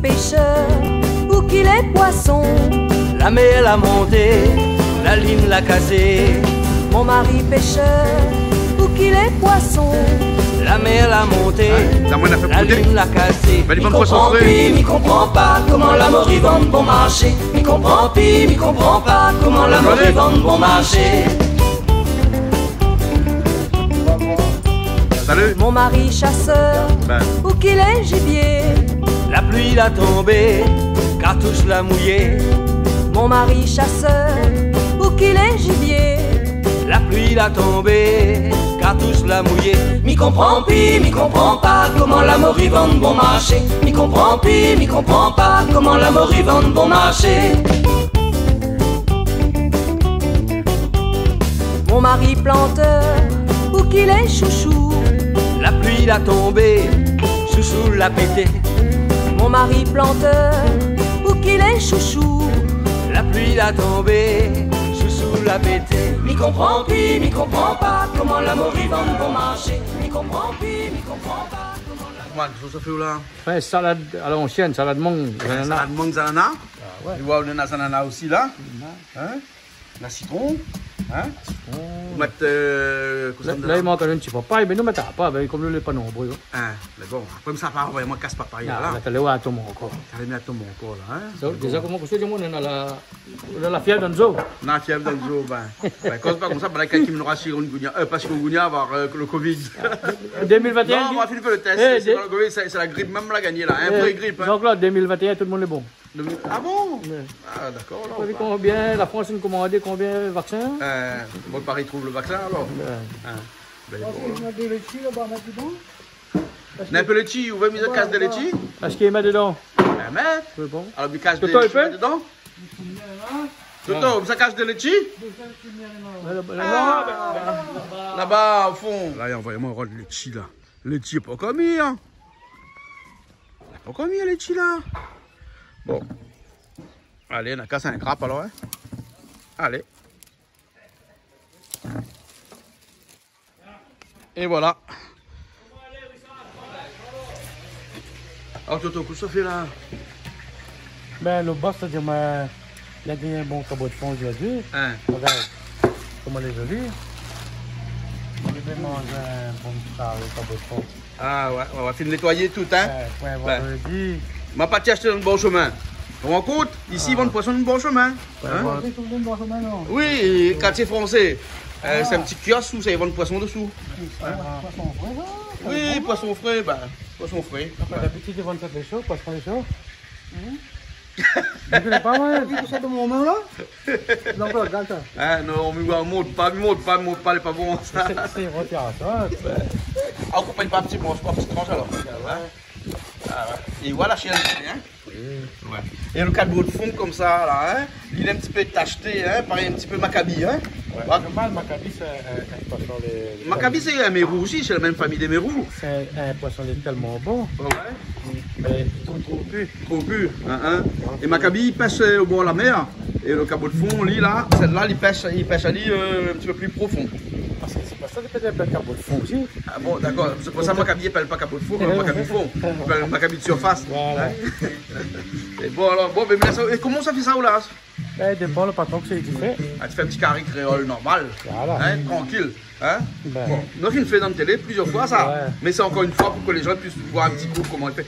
pêcheur, où qu'il est poisson. La mer l'a monté, la ligne l'a cassé. Mon mari pêcheur, où qu'il est poisson. La mer l'a monté, la ligne l'a cassé. Mais m'y comprend pas comment la mort y vend bon marché. M'y comprend pas comment la mort y vend bon marché. Salut. Mon mari chasseur, où qu'il est gibier. La pluie l'a tombé, cartouche l'a mouillé. Mon mari chasseur, où qu'il est gibier. La pluie l'a tombé, cartouche l'a mouillé. M'y comprend pas comment la mort y vend bon marché. M'y comprend pas comment la mort y vend bon marché. Mon mari planteur, où qu'il est chouchou. La pluie l'a tombé, chouchou l'a pété. Mon mari planteur, où qu'il est chouchou. La pluie l'a tombé, chouchou l'a pété. M'y comprend pas comment la mort y vend bon marché. M'y comprend pas comment la... Qu'est-ce que ça fait là? Ouais, salade à l'ancienne, salade mangue. Salade mangue, ananas. Ah, ouais. Tu vois, on a des ananas aussi là. Hein? La citron. Hein? Vous mettez... Là, il manque un petit papaye, mais nous mettons pas, comme nous, les pas nombreux. Hein, mais bon, comme ça, pas vraiment casse papaye là. Là, tu l'as à ton encore. Tu l'as mis à ton encore là. Hein? Déjà, comment vous on a la fièvre dans le zoo. On a la fièvre dans le zoo, ben. Quand c'est pas comme ça, ben, quelqu'un qui me rassure parce qu'on va avoir le Covid. 2021. Non, on va finir le test. C'est pas le Covid, c'est la grippe, même la gagner là. Un vrai grippe. Donc là, 2021, tout le monde est bon. Ah bon? Ah d'accord. Vous savez combien la France a commandé combien de vaccins? Bon, Paris trouve le vaccin alors. Un peu de lait, vous voulez une casse de lait? Est-ce qu'il met dedans? Mais, c'est bon. alors, une casse de lait dedans? Toto, ça casse de lait? Là-bas, au fond. Là, il y a vraiment un lait là. Le lait n'est pas commis, hein. Il n'est pas commis, le lait là. Bon. Allez, on a cassé un grappe alors, hein. Allez. Et voilà. Alors Toto, qu'est-ce que ça fait là? Ben le boss, c'est-à-dire, il a gagné un bon cabot de fond aujourd'hui. Hein? Regarde comment elle est jolie. On devait manger un bon cabot de fond. Ah ouais, on va finir de nettoyer tout, hein? Ouais, vendredi. Ma pas acheté dans le bon chemin. Tu te rends compte? Ici, ils vendent poisson dans le bon chemin. Oui, quartier français. C'est un petit kiosque où ça, ils vendent poisson dessous. Oui, poisson frais, ben, poisson frais. D'habitude, ils vendent ça des choses, poisson des choses. Tu connais pas, moi? Tu sais de mon nom, là? Non, pas, regarde ça. Non, on monte pas, c'est pas bon, ça. C'est retard, ça. On coupe pas petit bon, c'est pas petit tranche alors. Et voilà, chez hein? Ouais. Et le cadre de fond comme ça, là, hein? Il est un petit peu tacheté, hein? Pareil, un petit peu Maccabi, hein? Ouais. Normal, Maccabi, c'est un poisson de... Maccabi, c'est un mérou aussi, c'est la même famille des mérous. C'est un poisson tellement bon. Ouais. Mais trop pu. Trop pu, hein? Et Maccabi, il pêche au bord de la mer. Et le cabot de fond, lui, là, celle-là, il pêche à lui un petit peu plus profond. Parce que c'est pas ça qu'il appelle cabot de fond aussi. Ah bon, d'accord. C'est pour ça que Maccabi n'appelle pas cabot de fond, mais Maccabi de fond. Il appelle Maccabi de surface. Voilà. Et bon, alors, bon, mais et comment ça fait ça, Oulas? Ben, dépend le patron que c'est qui fait. Ah, tu fais un petit carré créole normal, voilà. Hein, tranquille. Hein? Ben. Bon, nous, il fait dans la télé plusieurs fois ça, ouais. Mais c'est encore une fois pour que les gens puissent voir un petit peu comment il fait.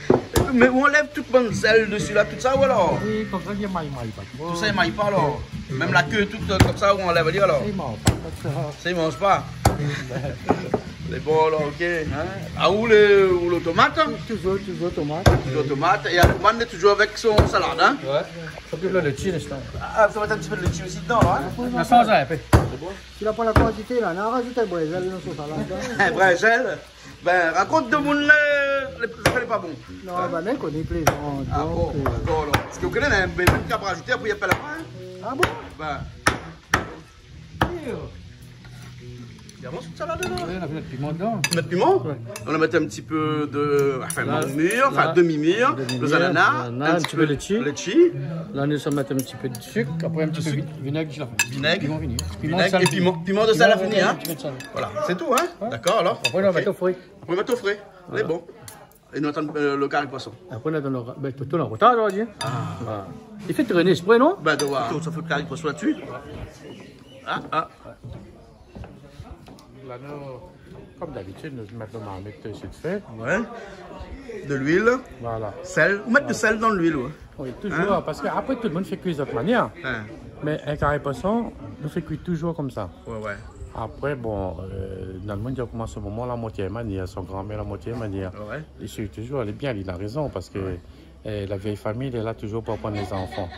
Mais on enlève toute bonne selle dessus là, tout ça ou alors? Oui, comme ça, il maille pas. Tout ça, il maille pas alors? Même la queue toute comme ça, on enlève dire alors? Il mange pas. Ça, il mange pas? C'est bon alors, ok. Hein? Ah, ou le tomate? Toujours tomate. Toujours tomate. Et Alman est toujours avec son salade, hein? Ouais. Ça peut le chien, je Ah, ça va être un petit peu de lait aussi dedans, là? Hein? Sans un peu. Tu n'as pas la quantité là, on a rajouté un brésil dans son salade. Un brésil? Ben, raconte de mon les pas bon. Non, ben, mais qu'on est plaisant. Ah bon, d'accord alors. Parce que vous connaissez, un même cap rajouté, après il n'y a pas la fin. Ah bon? Ben. Il y a vraiment cette salade là? Oui, on a mis le piment dedans. Mettre piment? Ouais. On a mis un petit peu de. Enfin, mûre, enfin demi-mûre, le ananas, un petit peu de litchi. Là, nous sommes mettre un petit peu de sucre, après un petit peu de vinaigre. Vinaigre. Vinaigre et piment de sel à finir, hein? Un petit peu de sel. Voilà, c'est tout, hein? D'accord alors. Après, on va mettre au frais. On va mettre au frais. C'est bon. Et nous attendons le carré poisson. Après, on attend tout en retard aujourd'hui. Voilà. Il fait traîner, je prends, non? Ben, tu vois, ça fait le carré poisson là-dessus. Ah. Là, nous, comme d'habitude, nous mettons dans la marmite sur le feu. Ouais. De l'huile. Voilà. Sel. Vous mettez du sel dans l'huile, ouais. Oui, toujours, parce qu'après, tout le monde fait cuire de cette manière. Mais un carré poisson, nous fait cuire toujours comme ça. Ouais. Après, bon, dans le monde, il a commencé au moment la moitié manière, son grand-mère la moitié manière. Ouais. Il suit toujours, elle est bien, il a raison, parce que la vieille famille, elle est là toujours pour prendre les enfants.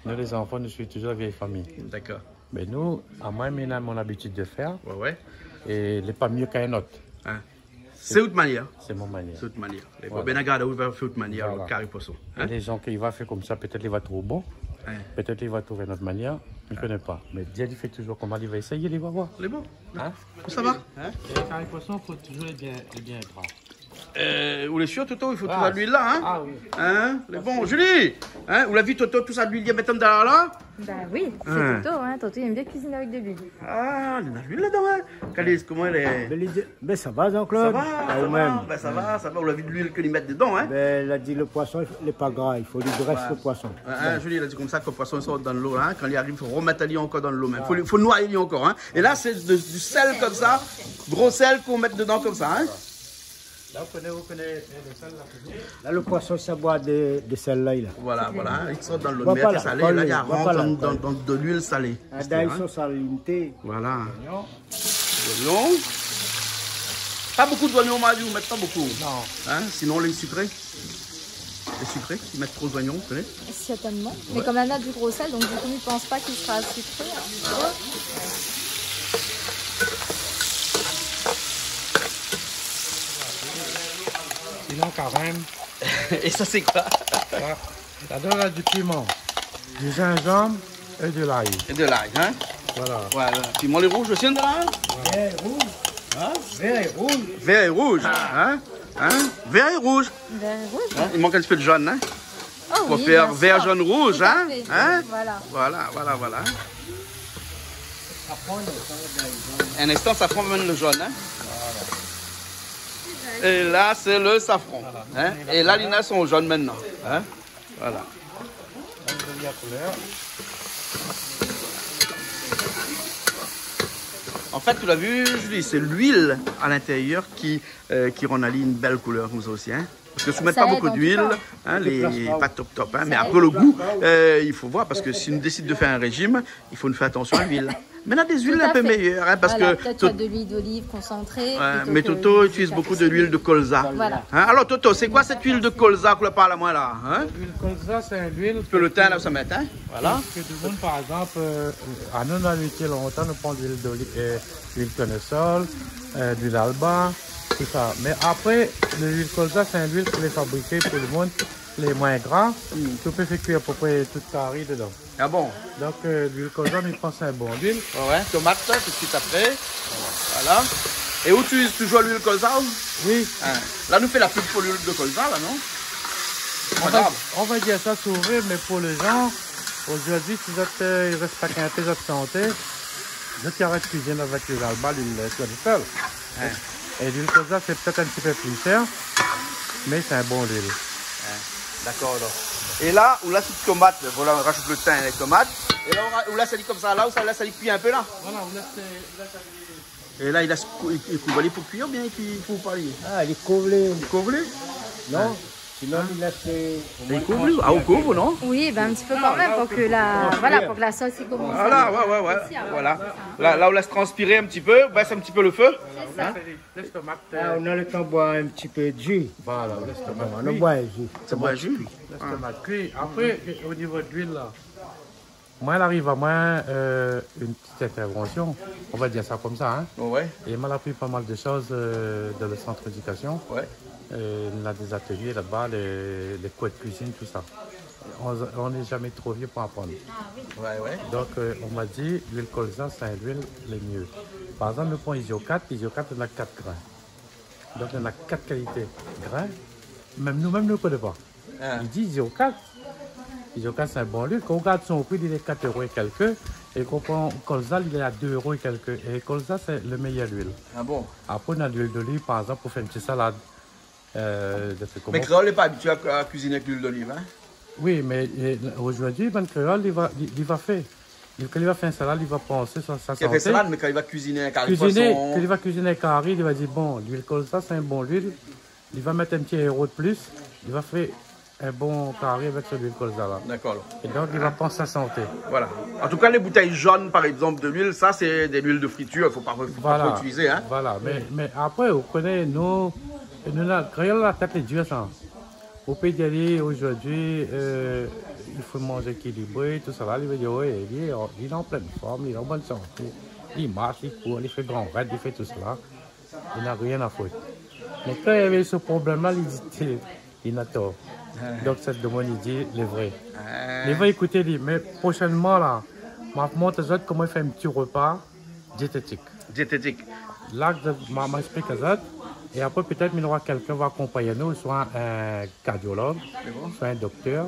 Nous, les enfants, nous suivons toujours la vieille famille. D'accord. Mais nous, à moi, on a mon habitude de faire. Ouais. Et il n'est pas mieux qu'un autre. C'est autre manière. C'est mon manière. C'est autre manière. Les Voilà. bien regarder où il va faire autre manière, Voilà. le carré poisson. Et les gens qui vont faire comme ça, peut-être il va trouver bon. Peut-être il va trouver notre manière. Je ne connais pas. Mais Dieu il fait toujours comment il va essayer, il va voir. C'est bon. Hein? Ça va? Et les carrés poissons, il faut toujours les bien gras. Vous les sûr, Toto, il faut tout ça de l'huile là, hein? Ah oui. Hein? Les bons, Julie! Hein? Vous l'avez vu, Toto, tout ça de l'huile, il y a maintenant derrière là? Bah oui, c'est Toto, hein. Toto il aime bien cuisiner avec de l'huile. Ah, il y a de l'huile là-dedans, hein? Calice, comment elle est? Ben ça va, Ça Jean-Claude? va, Ah, ça ou va, même. ben, ça va. On l'a vu de l'huile que lui mettent dedans, hein? Ben, elle a dit le poisson, il n'est pas gras, il faut du graisse le poisson. Hein, Julie, elle a dit comme ça que le poisson sort dans l'eau, hein? Quand il arrive, il faut remettre lui encore dans l'eau, même. Il faut noyer lui encore, hein? Et là, c'est du sel comme ça, gros sel qu'on met dedans comme ça, hein? Là, vous connaissez le sel là toujours. Là, le poisson, ça boit de celle-là. Voilà, hein, il sort dans l'eau Bois de pas mer là, salée, pas là, il là, bois pas rentre là, dans de l'huile salée. Là, ils sont salintés. Voilà. L'oignon. Pas beaucoup d'oignons, Madu, mettre pas beaucoup. Non. Hein? Sinon, les sucrés. Les sucrés, ils mettent trop d'oignons, vous connaissez? Certainement. Mais comme elle a du gros sel, donc du coup, il ne pense pas qu'il sera sucré. Sinon, carême. Et ça, c'est quoi? Ça donne du piment, du gingembre et de l'ail. Et de l'ail, hein? Voilà. Voilà. Piment les rouges aussi, de là? Vert et rouge. Hein? Vert et rouge. Vert et rouge. Hein? Vert et rouge. Vert et rouge. Hein? Il manque un petit peu de jaune, hein? Oh, Pour oui, faire bien vert, sûr. jaune, rouge, Tout à hein? fait. Hein? Voilà. Voilà. Un instant, ça prend même le jaune, hein? Et là, c'est le safran. Hein? Et là, les nains sont jaunes maintenant. Hein? Voilà. La couleur. En fait, tu l'as vu, Julie, c'est l'huile à l'intérieur qui rend une belle couleur comme ça aussi. Hein? Parce que si vous ne mettez Ça pas aide beaucoup en tout d'huile, cas. hein, pas top. Hein? Mais après le goût, il faut voir, parce que si on décide de faire un régime, il faut nous faire attention à l'huile. Maintenant, des huiles Tout à un peu fait. meilleures. Hein, parce Voilà, que peut-être tu as de l'huile d'olive concentrée. ouais, plutôt mais que Toto l'huile utilise de beaucoup de café. l'huile de colza. Voilà. Hein? Alors Toto, c'est quoi cette huile de colza qu'on parle à moi là? Hein? L'huile colza, c'est une huile. Que le teint là, ça met, hein? Voilà. Que tout le monde, par exemple, à nous, dans l'huile longtemps, nous prenons de l'huile d'olive, l'huile tournesol, de l'huile alba, tout ça. Mais après, l'huile colza, c'est une huile qui est fabriquée pour le monde, les moins gras. Tu peux faire cuire à peu près toute carré dedans. Ah bon? Donc, l'huile colza, nous pensons un bon huile. Ouais, tomate, tout de suite après. Voilà. Et où tu utilises toujours l'huile colza? Oui, Hein. Là, nous fait la pub pour l'huile de colza, là, non? on va dire ça sauvé, mais pour les gens, aujourd'hui, si vous êtes, il reste pas qu'un peu de santé, vous êtes arrêté de cuisiner avec l'huile alba, l'huile tournesol. Et l'huile colza, c'est peut-être un petit peu plus cher, mais c'est un bon huile. D'accord, alors. Et là, où là, c'est tomate, voilà, on rajoute le thym et les tomates. Et là, où là, ça dit comme ça, là, où ça, là, ça dit cuit un peu, là. Voilà, on laisse Et là, il couvre pour cuire, bien, il faut parler. Ah, il est couvré. Il couvre, Non? Sinon, il laisse. il couvre, ah, au couvre, non? Oui, ben un petit peu quand même pour que pour que la sauce y commence. Voilà, ouais. Voilà. Là, on laisse transpirer un petit peu, baisse un petit peu le feu. laisse tomate. Ah, on a le temps de boire un petit peu de jus. Voilà, on laisse tomate. On a boit un jus. Ça boit un jus. Laisse tomate cuit. Après, au niveau de l'huile, là, moi, elle arrive à moi une petite intervention, on va dire ça comme ça. Hein. Ouais. Et elle m'a appris pas mal de choses dans le centre d'éducation. Ouais. On a des ateliers là-bas, les cours de cuisine, tout ça. On n'est jamais trop vieux pour apprendre. Ouais. Donc, on m'a dit, l'huile colza, c'est l'huile les mieux. Par exemple, nous prenons Isio 4, on a 4 grains. Donc, on a 4 qualités de grains. Même nous-mêmes, nous ne connaissons pas. Il dit Isio 4. Isio 4, c'est un bon huile. Quand on regarde son prix, il est 4 € et quelques. Et quand on prend colza, il est à 2 € et quelques. Et colza, c'est le meilleur huile. Ah bon? Après, on a de l'huile d'olive, par exemple, pour faire une petite salade. Mais créole n'est pas habitué à cuisiner avec l'huile d'olive, hein? Oui, mais aujourd'hui, ben créole, il va faire. Quand il va faire un salade, il va penser sur sa santé. Il fait salade, mais quand il va cuisiner un carré Quand poisson... il va cuisiner un carré, il va dire, bon, l'huile colza, c'est un bon huile. Il va mettre un petit héros de plus. Il va faire un bon carré avec ce huile colza là. D'accord. Et donc, il va penser à sa santé. Voilà. En tout cas, les bouteilles jaunes, par exemple, de l'huile, ça, c'est de l'huile de friture. Il ne faut pas trop utiliser, hein? Voilà. Mais après, vous connaissez, nous, créole, la tête est dure, ça. Au pays d'y aller aujourd'hui, il faut manger équilibré, tout ça là. Il va dire, oui, il est en pleine forme, il est en bonne santé. Il marche, il court, il fait grand raid, il fait tout cela. Il n'a rien à foutre. Mais quand il y avait ce problème-là, il dit, il a tort. Donc cette demande, il dit, les vrais. Il va écouter, mais prochainement, là, je vais montrer comment il fait un petit repas diététique. Diététique. Là, je m'explique à ça. Et après, peut-être, il y aura quelqu'un qui va accompagner nous, soit un cardiologue, soit un docteur,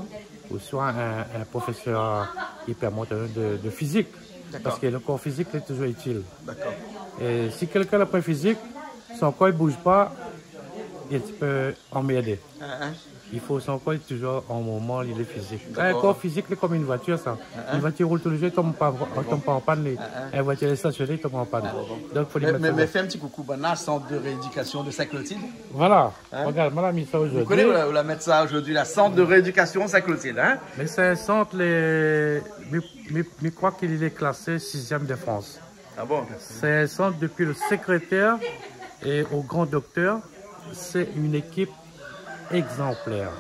ou soit un professeur hypermoteur de physique. Parce que le corps physique est toujours utile. Et si quelqu'un n'a pas physique, son corps ne bouge pas, il peut m'aider. Il faut son corps toujours en moment, il est physique. Un corps physique, c'est comme une voiture, ça. Une voiture roule tous les jours, elle ne tombe pas en panne. Une voiture est stationnée, elle tombe en panne. Donc, faut mais fais un petit coucou, là, centre de rééducation de Saint-Clotilde. Voilà. Regarde, moi, j'ai mis ça aujourd'hui. Vous connaissez, on va mettre ça aujourd'hui, la centre de rééducation Saint-Clotilde. Hein? Mais c'est un centre, je crois qu'il est classé 6e de France. Ah bon? C'est un centre depuis le secrétaire et au grand docteur. C'est une équipe exemplaire,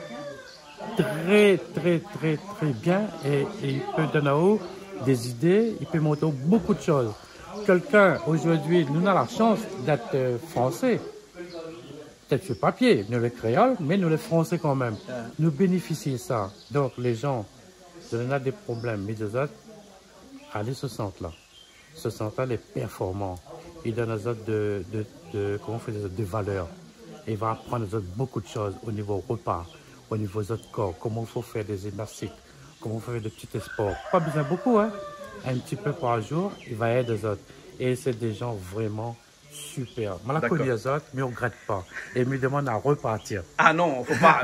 très bien, et il peut donner à vous des idées, il peut montrer beaucoup de choses. Quelqu'un aujourd'hui, nous avons la chance d'être français, peut-être sur papier, nous les créoles, mais nous les français quand même. Nous bénéficions de ça. Donc les gens, si on a des problèmes, mais des autres, allez ce centre-là. Ce centre-là est performant. Il donne aux autres comment on fait de valeurs. Il va apprendre beaucoup de choses au niveau repas, au niveau de votre corps, comment il faut faire des gymnastiques, comment il faut faire des petits sports. Pas besoin beaucoup, hein? Un petit peu par jour, il va aider les autres. Et c'est des gens vraiment super. Je la connais les autres, mais on ne regrette pas. Et il me demande à repartir. Ah non, faut pas.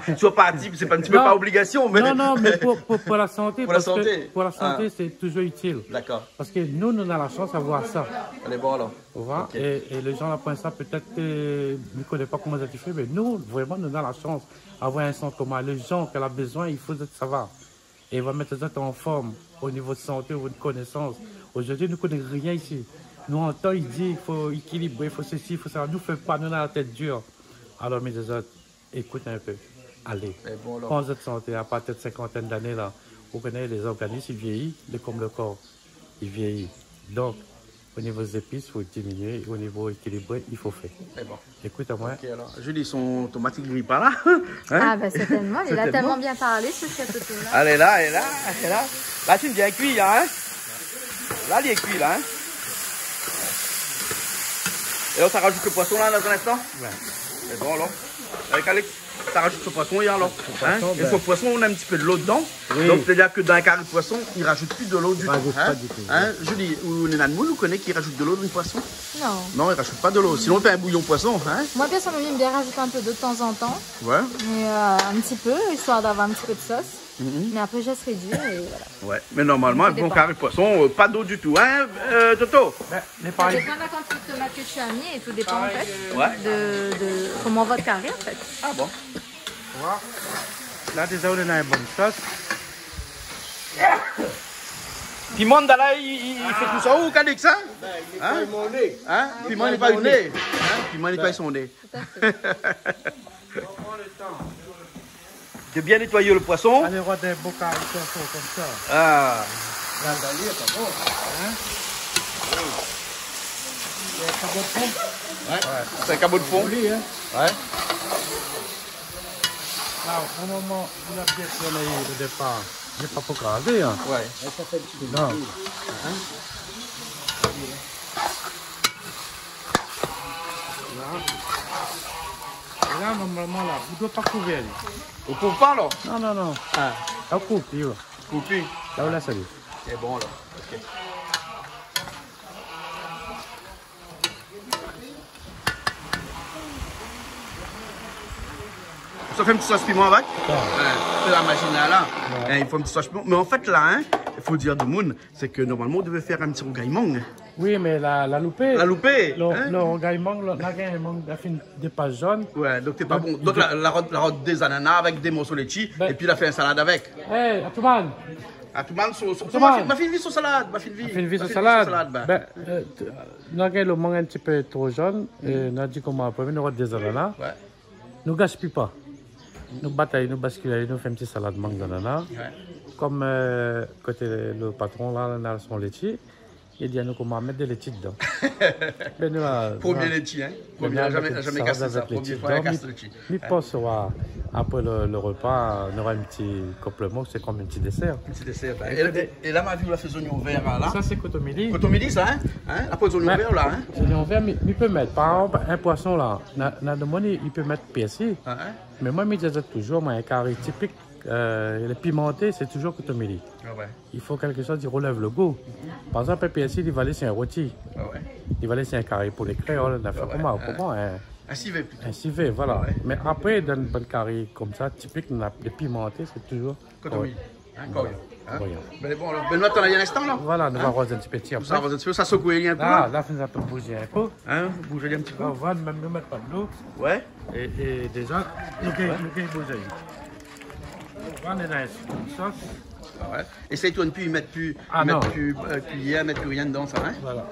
Tu vas partir, c'est un petit peu pas obligation. Mais... Non, mais pour la santé. Pour la santé. Pour la santé, c'est toujours utile. D'accord. Parce que nous avons la chance d'avoir ça. On est bon alors. Okay. Et les gens après ça, peut-être ne connaissent pas comment ça se fait, mais nous, vraiment, nous avons la chance d'avoir un centre commun. Les gens qui ont besoin, il faut savoir. Et il va mettre les autres en forme au niveau de santé, au niveau de connaissance. Aujourd'hui, nous ne connaissons rien ici. Nous, en temps, il dit qu'il faut équilibrer, il faut ceci, il faut ça. Nous ne faisons pas, nous, on a la tête dure. Alors, mes autres, écoutez un peu. Allez, pensez de santé, à partir de 50 d'années, là, vous connaissez les organismes, ils vieillissent, comme le corps, il vieillit. Donc, au niveau des épices, il faut diminuer, au niveau équilibré, il faut faire. Bon. Écoute-moi. Okay, alors, Julie, son tomate grille pas là. Hein? Ah, ben certainement, il a tellement bien parlé, ce château-là. Elle est là. Là, tu me viens cuire, hein? Là, il est cuit, là, hein? Et là, ça rajoute le poisson là dans un instant? Ouais. C'est bon alors. Avec Alex, ça rajoute ce poisson hier alors. Et ce poisson, on a un petit peu de l'eau dedans. Oui. Donc c'est-à-dire que dans un carré de poisson, il ne rajoute plus de l'eau du tout. Pas du tout. Julie, ou Nénan Moule, vous connaissez qui rajoute de l'eau dans le poisson? Non. Non, il ne rajoute pas de l'eau. Sinon, on fait un bouillon poisson. Hein? Moi, personnellement, j'aime bien rajouter un peu d'eau de temps en temps. Ouais. Mais un petit peu, histoire d'avoir un petit peu de sauce. Mais après, je laisse réduire et voilà. Ouais, mais normalement, un bon carré de poisson, pas d'eau du tout, hein, Toto? Ça dépend de la quantité de tomates que tu as mis et tout dépend en fait de comment va votre carré en fait. Ah bon? Voilà. Là, déjà, on a une bonne sauce. Piment là, il fait tout ça où, Cadix, hein? Piment n'est pas au nez. Piment n'est pas son nez. De bien nettoyer le poisson. Allez, on va des beaux carrés de poisson comme ça. Ah. Là, d'aller, c'est bon. Hein? C'est un cabot de fond. Ouais. C'est un cabot de fond. Oui, hein? Ouais. Là, au moment où il a bien tourné au départ, il n'est pas pour graver, hein? Ouais. Ça fait du tout. Non. Là, normalement, là, vous ne devez pas couvrir. Vous ne couvre pas, là? Non. Ah. Là, coupe, là. Coupé. Là, on laisse aller. C'est bon, là. Ok. Ça fait un petit sauce piment avec. C'est la machine là. Il faut un petit sauce piment. Mais en fait, là, hein, il faut dire de Moon, c'est que normalement, on devait faire un petit rougaillement. Oui, mais la loupée. La loupée. Le rougaillement, a fait des pages jaunes. Ouais, donc t'es pas bon. Donc la rote des ananas avec des morceaux de litchi, et puis il a fait une salade avec. Hé, à tout le monde. À tout le monde, ma fille vit sur salade. Ma fille vit sur salade. Ben, nous avons le mangue un petit peu trop jaune, et nous avons dit comment après, nous avons des ananas. Ouais. Nous ne gaspillons pas. Nous bataillons, nous basculons, nous faisons une petite salade mangue d'ananas. Ouais. Comme côté le patron, là, on a son laitier. Il dit à nous comment mettre des laitiers dedans. Premier laitier, hein. Premier, jamais cassé ça. Première fois, il a cassé le laitier. Mais pense après le repas, on aura un petit complément, c'est comme un petit dessert. Un petit dessert. Et là, ma vie, on a fait des oignons verts là. Ça, c'est cotomili. Cotomili, ça, hein? Après des oignons verts là, hein? Les oignons verts, mais il peut mettre, par exemple, un poisson là, dans le monde, il peut mettre persil. Mais moi, je dis toujours, un carré typique. Le pimenté, c'est toujours cotomili. Ouais. Il faut quelque chose qui relève le goût. Par exemple, un persil, il va laisser un rôti. Ouais. Il va laisser un carré pour les créoles. On a fait comment? Un civet plutôt. Un civet, voilà. Ouais. Mais après, dans une bonne carré comme ça, typique, le pimenté, c'est toujours cotomili. Mais bon, alors, Benoît, t'en as un instant là? Voilà, nous allons arroser un petit peu. Ça arrose un petit peu, ça secoue un peu. Là, on peut bouger un peu. Hein? Bouger un petit peu. On va même nous mettre pas de l'eau. Ouais. Et déjà, nous allons bouger. On est dans une sauce. Ah ouais. Essaye-toi de ne plus mettre cuillère, mettre plus rien dedans, ça, hein? Voilà.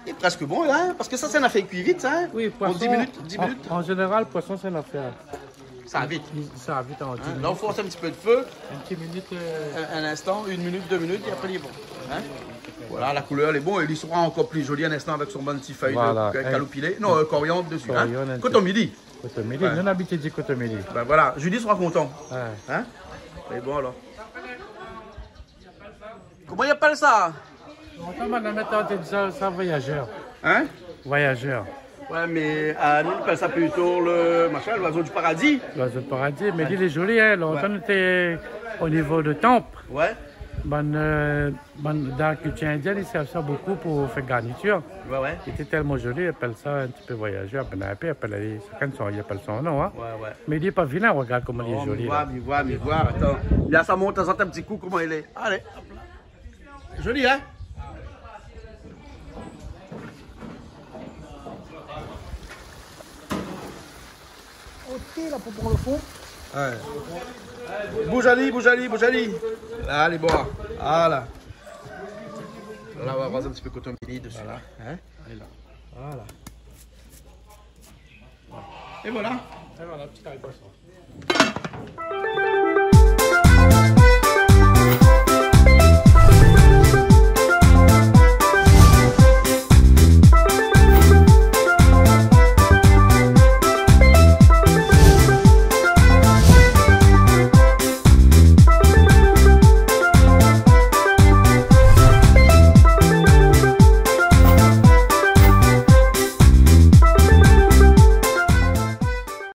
Et presque bon, là, hein? Parce que ça, c'est une affaire cuit vite, hein? Oui, poisson. En 10 minutes. En général, poisson, c'est une affaire. Ça va vite. Ça va vite en 10 minutes. Là, on force un petit peu de feu. Une petite minute. Un instant, 1 minute, 2 minutes, et après, il est bon. Hein? Voilà, la couleur, elle est bonne. Il sera encore plus joli un instant avec son bon petit feuille de calopilé. Non, coriandre dessus. Hein? Cotomili. Cotomili, nous habitons du cotomili. Ben voilà, Judy sera content. Hein? C'est bon alors. Comment il appelle ça? On a ça voyageur. Hein? Voyageur. Ouais, mais nous on appelle ça plutôt l'oiseau du paradis. L'oiseau du paradis, mais il est joli, hein. Longtemps on était au niveau de temple. Ouais. Dans la culture indienne, ils servent ça beaucoup pour faire garniture. Ouais. Il était tellement joli, ils appellent ça un petit peu voyageur. Ils appellent son nom. Hein. Ouais. Mais il n'est pas vilain, regarde comment il est joli. Mais vois. Attends. Il a sa monte, ça un petit coup, comment il est. Allez. Joli, hein? Ok, là, pour prendre le fond. Ouais. Bouge Ali. Là, allez, bois. Voilà. Là, on va avoir un petit peu de cotomili dessus. Voilà. Hein? Et là. Voilà. Et voilà. Et voilà, petit carré poisson.